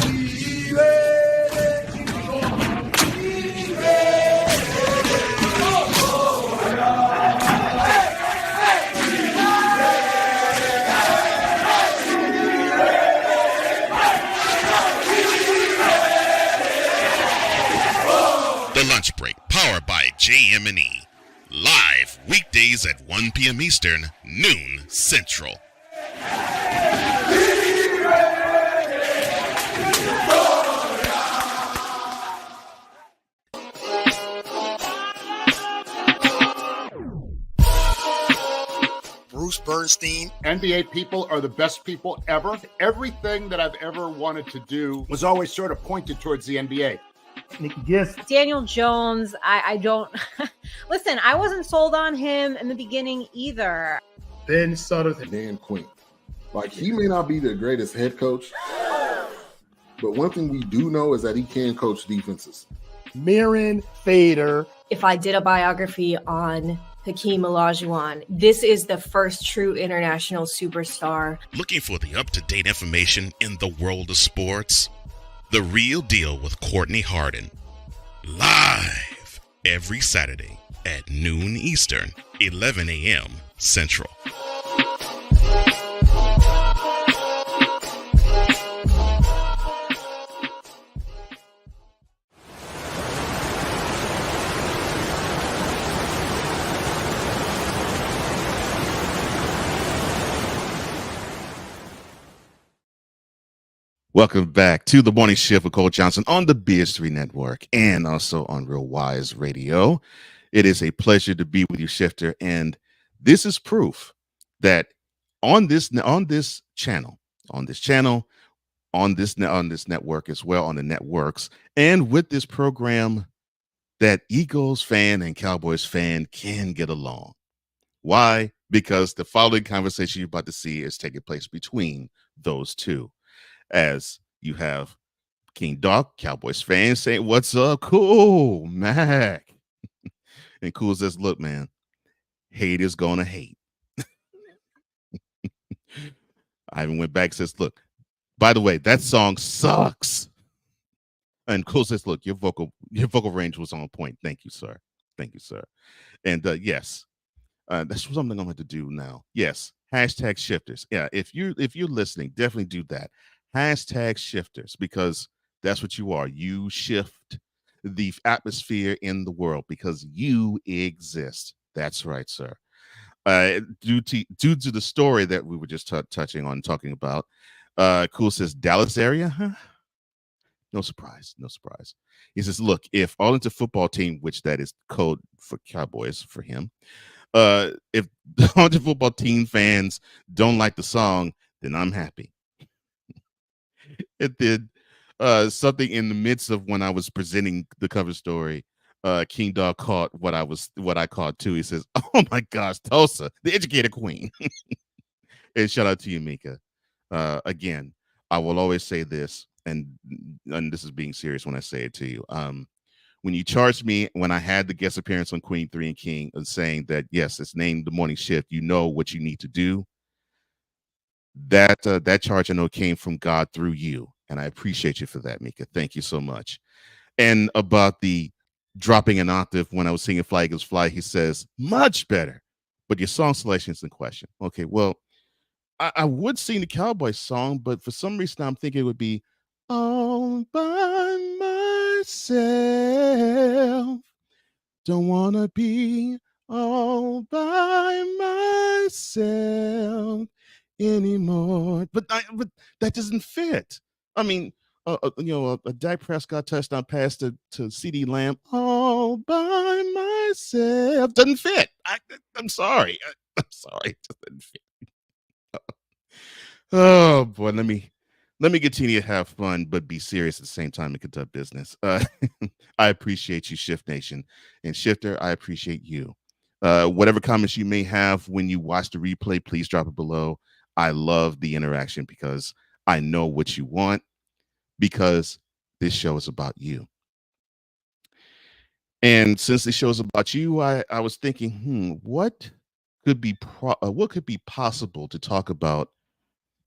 We ready. The Lunch Break, powered by JM&E. Live weekdays at 1 p.m. Eastern, noon Central. Bruce Bernstein. NBA people are the best people ever. Everything that I've ever wanted to do was always sort of pointed towards the NBA. Yes. Daniel Jones, I don't listen, I wasn't sold on him in the beginning either. Then started Dan Quinn. Like, he may not be the greatest head coach, but one thing we do know is that he can coach defenses. Mirren Fader. If I did a biography on Hakeem Olajuwon, this is the first true international superstar. Looking for the up-to-date information in the world of sports? The Real Deal with Courtney Harden. Live every Saturday at noon Eastern, 11 a.m. Central. Welcome back to the Morning Shift with Cole Johnson on the BS3 Network and also on Real Wise Radio. It is a pleasure to be with you, Shifter, and this is proof that on this channel, on this network as well, on the networks, and with this program, that Eagles fan and Cowboys fan can get along. Why? Because the following conversation you're about to see is taking place between those two. As you have King Doc, Cowboys fans, saying, "What's up, Cool Mac?" And Cool says, "Look, man, hate is gonna hate." I even went back and says, "Look, by the way, that song sucks." And Cool says, "Look, your vocal range was on point. Thank you, sir. Thank you, sir." And yes, that's something I'm going to do now. Yes, hashtag shifters. Yeah, if you're listening, definitely do that. Hashtag shifters, because that's what you are. You shift the atmosphere in the world because you exist. That's right, sir. Due to the story that we were just talking about, Cool says, Dallas area, huh? No surprise. He says, look, if Arlington football team, which that is code for Cowboys for him, if the Arlington football team fans don't like the song, then I'm happy. It did something in the midst of when I was presenting the cover story. King Dog caught what I caught too. He says, "Oh my gosh, Tulsa, the educated queen." And shout out to you, Mika. Again, I will always say this, and this is being serious when I say it to you. When you charged me when I had the guest appearance on Queen 3 and King, and saying that yes, it's named The Morning Shift. You know what you need to do. That charge I know came from God through you. And I appreciate you for that, Mika. Thank you so much. And about the dropping an octave when I was singing Fly Eagles Fly, he says, much better. But your song selection is in question. Okay, well, I would sing the Cowboy song, but for some reason I'm thinking it would be all by myself. Don't want to be all by myself anymore. But that doesn't fit. I mean, a Dak Prescott touchdown pass to CD Lamb all by myself doesn't fit. I'm sorry. I'm sorry. It just doesn't fit. Oh boy, let me continue to have fun, but be serious at the same time and conduct business. I appreciate you, Shift Nation, and Shifter, I appreciate you. Whatever comments you may have when you watch the replay, please drop it below. I love the interaction because I know what you want, because this show is about you. And since the show is about you, I was thinking, what could be possible to talk about,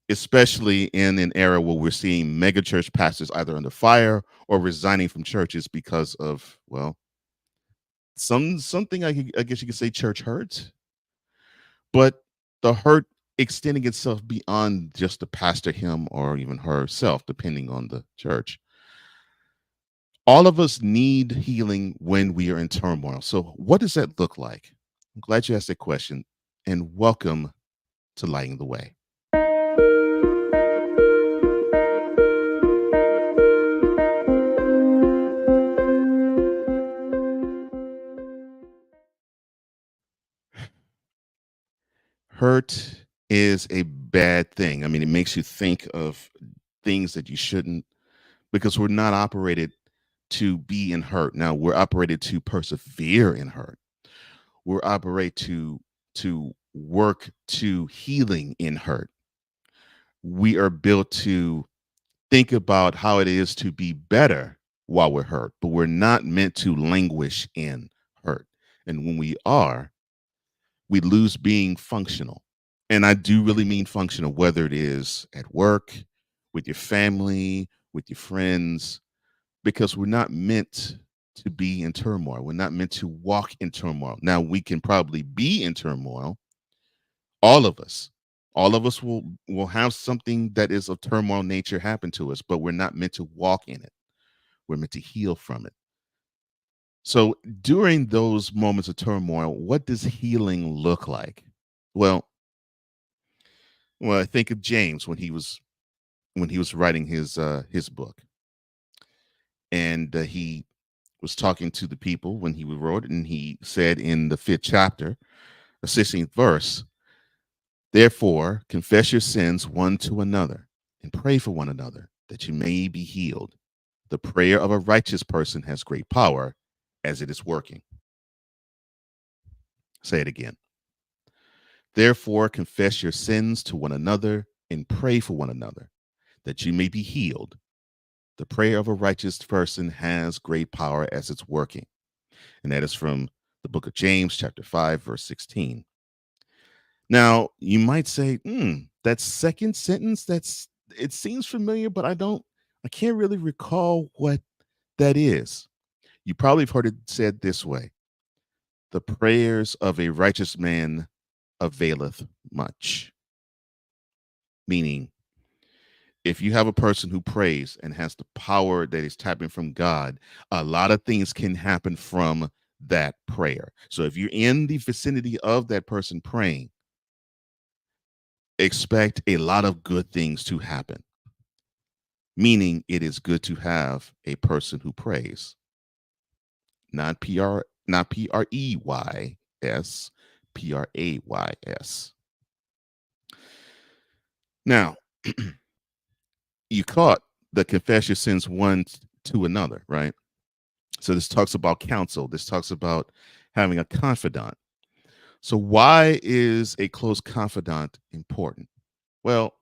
especially in an era where we're seeing megachurch pastors either under fire or resigning from churches because of, well, something I guess you could say church hurt, but the hurt extending itself beyond just the pastor, him or even herself, depending on the church. All of us need healing when we are in turmoil. So what does that look like? I'm glad you asked that question, and welcome to Lighting the Way. Hurt is a bad thing. I mean, it makes you think of things that you shouldn't, because we're not operated to be in hurt. Now, we're operated to persevere in hurt. We're operated to work to healing in hurt. We are built to think about how it is to be better while we're hurt, but we're not meant to languish in hurt. And when we are, we lose being functional. And I do really mean functional, whether it is at work, with your family, with your friends, because we're not meant to be in turmoil. We're not meant to walk in turmoil. Now, we can probably be in turmoil. All of us will have something that is of turmoil nature happen to us, but we're not meant to walk in it. We're meant to heal from it. So during those moments of turmoil, what does healing look like? Well, I think of James when he was writing his book, and he was talking to the people when he wrote it, and he said in the 5th chapter, the 16th verse, therefore confess your sins one to another and pray for one another that you may be healed. The prayer of a righteous person has great power as it is working. Say it again. Therefore, confess your sins to one another and pray for one another, that you may be healed. The prayer of a righteous person has great power as it's working. And that is from the book of James, chapter 5, verse 16. Now, you might say, that second sentence, it seems familiar, but I can't really recall what that is. You probably have heard it said this way: the prayers of a righteous man availeth much. Meaning, if you have a person who prays and has the power that is tapping from God, a lot of things can happen from that prayer. So if you're in the vicinity of that person praying, expect a lot of good things to happen. Meaning, it is good to have a person who prays. Not P-R-E-Y-S, P-R-A-Y-S. Now, you caught the confess your sins one to another, right? So this talks about counsel. This talks about having a confidant. So why is a close confidant important? Well,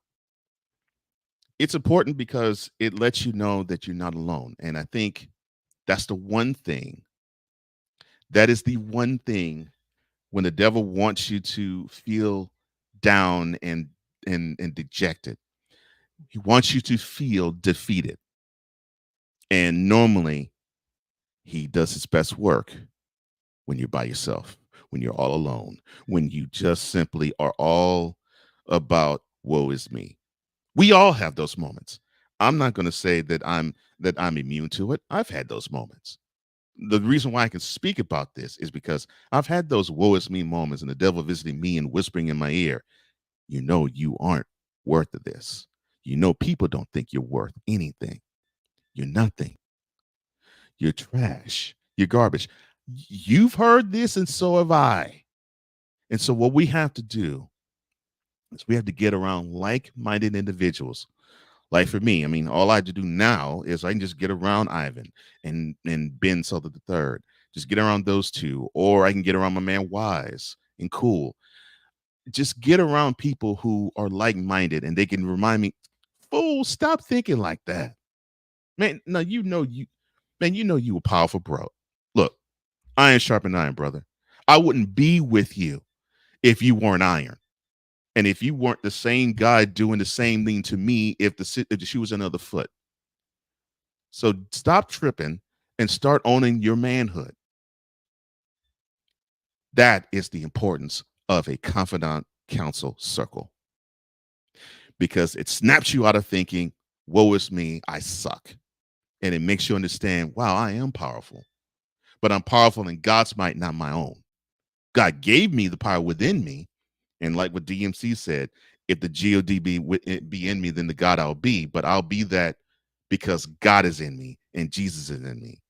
it's important because it lets you know that you're not alone. And I think that's the one thing. That is the one thing when the devil wants you to feel down and dejected. He wants you to feel defeated. And normally he does his best work when you're by yourself, when you're all alone, when you just simply are all about woe is me. We all have those moments. I'm not going to say that I'm immune to it. I've had those moments. The reason why I can speak about this is because I've had those woe is me moments and the devil visiting me and whispering in my ear, you know, you aren't worth this. You know, people don't think you're worth anything. You're nothing. You're trash. You're garbage. You've heard this, and so have I. And so what we have to do is we have to get around like-minded individuals. Like for me, I mean, all I have to do now is I can just get around Ivan and Ben Souther III. Just get around those two, or I can get around my man Wise and Cool. Just get around people who are like-minded, and they can remind me, fool, stop thinking like that, man. No, you know you a powerful bro. Look, iron sharpen iron, brother. I wouldn't be with you if you weren't iron. And if you weren't the same guy doing the same thing to me, if the shoe was another foot. So stop tripping and start owning your manhood. That is the importance of a confidant counsel circle, because it snaps you out of thinking, woe is me, I suck. And it makes you understand, wow, I am powerful, but I'm powerful in God's might, not my own. God gave me the power within me. And like what DMC said, if the God be in me, then the God I'll be. But I'll be that because God is in me and Jesus is in me.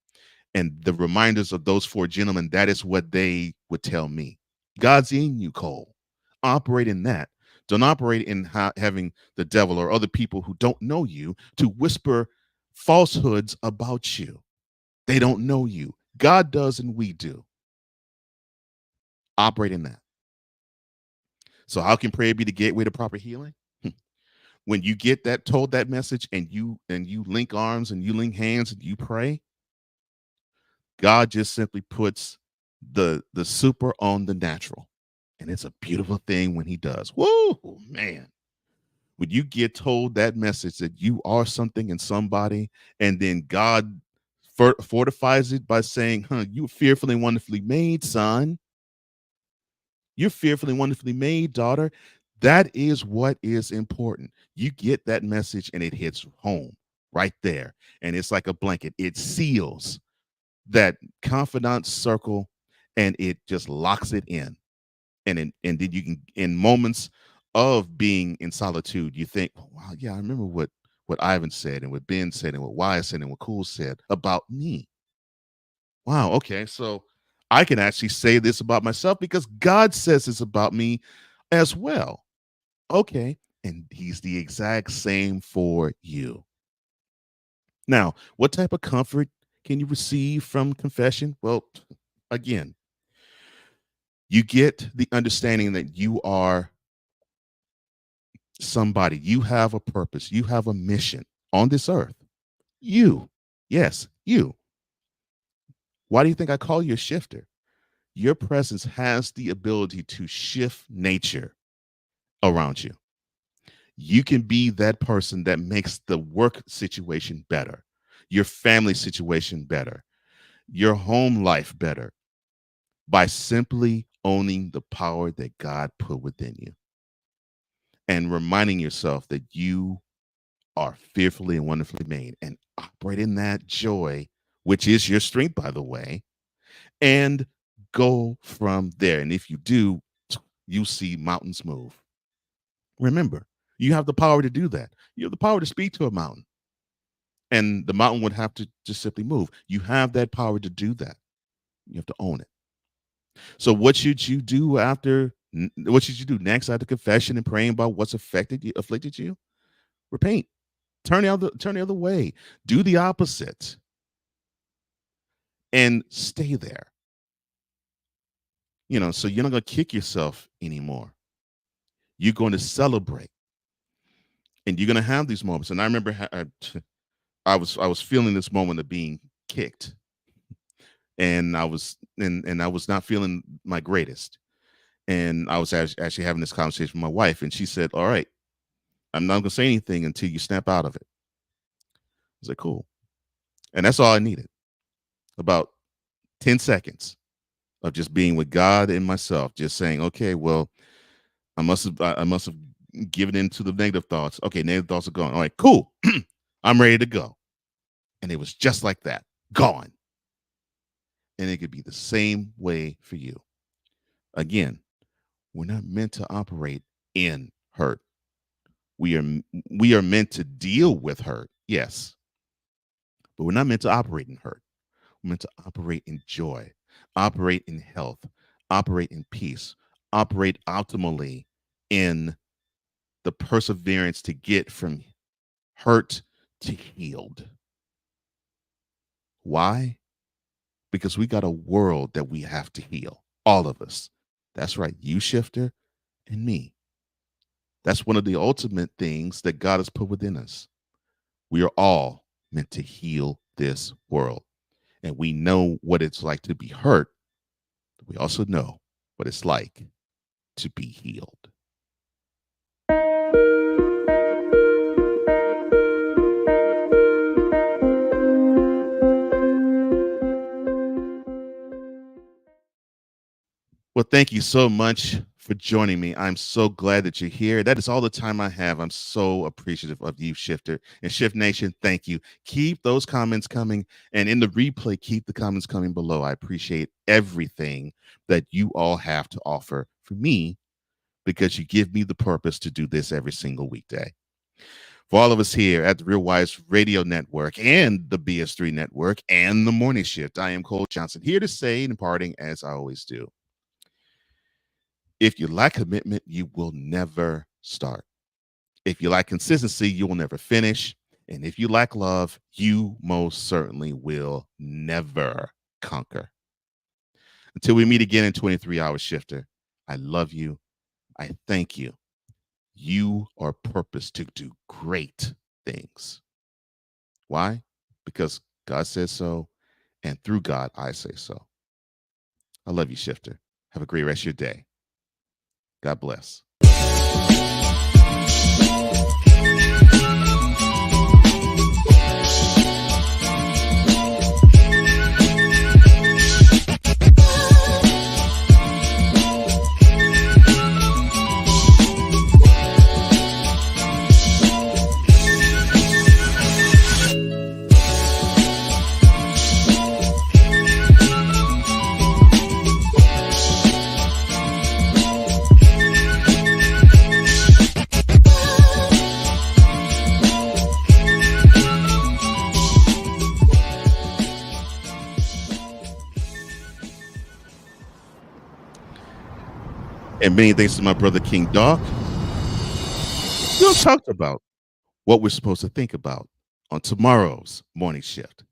And the reminders of those four gentlemen, that is what they would tell me. God's in you, Cole. Operate in that. Don't operate in having the devil or other people who don't know you to whisper falsehoods about you. They don't know you. God does, and we do. Operate in that. So how can prayer be the gateway to proper healing? When you get that told that message and you link arms and you link hands and you pray, God just simply puts the super on the natural. And it's a beautiful thing when he does. Whoa, man. When you get told that message that you are something and somebody, and then God fortifies it by saying, you fearfully and wonderfully made, son. You're fearfully and wonderfully made, daughter. That is what is important. You get that message and it hits home right there. And it's like a blanket. It seals that confidant circle and it just locks it in. And then you can, in moments of being in solitude, you think, oh, wow, yeah, I remember what Ivan said and what Ben said and what Wyatt said and what Cool said about me. Wow, okay, so I can actually say this about myself because God says this about me as well. Okay, and he's the exact same for you. Now, what type of comfort can you receive from confession? Well, again, you get the understanding that you are somebody. You have a purpose. You have a mission on this earth. You, yes, you. Why do you think I call you a shifter? Your presence has the ability to shift nature around you. You can be that person that makes the work situation better, your family situation better, your home life better, by simply owning the power that God put within you and reminding yourself that you are fearfully and wonderfully made, and operate in that joy, which is your strength, by the way, and go from there. And if you do, you see mountains move. Remember, you have the power to do that. You have the power to speak to a mountain, and the mountain would have to just simply move. You have that power to do that. You have to own it. So what should you do after? What should you do next after confession and praying about what's afflicted you? Repent. Turn the other way. Do the opposite. And stay there. So you're not going to kick yourself anymore. You're going to celebrate. And you're going to have these moments. And I remember I was feeling this moment of being kicked. And I was not feeling my greatest. And I was actually having this conversation with my wife, and she said, all right, I'm not going to say anything until you snap out of it. I was like, cool. And that's all I needed. About 10 seconds of just being with God and myself, just saying, okay, well, I must have given in to the negative thoughts. Okay, negative thoughts are gone. All right, cool. I'm ready to go. And it was just like that, gone. And it could be the same way for you. Again, we're not meant to operate in hurt. We are meant to deal with hurt, yes. But we're not meant to operate in hurt. We're meant to operate in joy, operate in health, operate in peace, operate optimally in the perseverance to get from hurt to healed. Why? Because we got a world that we have to heal, all of us. That's right, you, Shifter, and me. That's one of the ultimate things that God has put within us. We are all meant to heal this world. And we know what it's like to be hurt. We also know what it's like to be healed. Well, thank you so much for joining me. I'm so glad that you're here. That is all the time I have. I'm so appreciative of you, Shifter. And Shift Nation, thank you. Keep those comments coming. And in the replay, keep the comments coming below. I appreciate everything that you all have to offer for me, because you give me the purpose to do this every single weekday. For all of us here at the Real Wives Radio Network and the BS3 Network and the Morning Shift, I am Cole Johnson, here to say and imparting as I always do. If you lack commitment, you will never start. If you lack consistency, you will never finish. And if you lack love, you most certainly will never conquer. Until we meet again in 23 Hours Shifter, I love you. I thank you. You are purposed to do great things. Why? Because God says so, and through God, I say so. I love you, Shifter. Have a great rest of your day. God bless. And many thanks to my brother, King Dog. We talked about what we're supposed to think about on tomorrow's Morning Shift.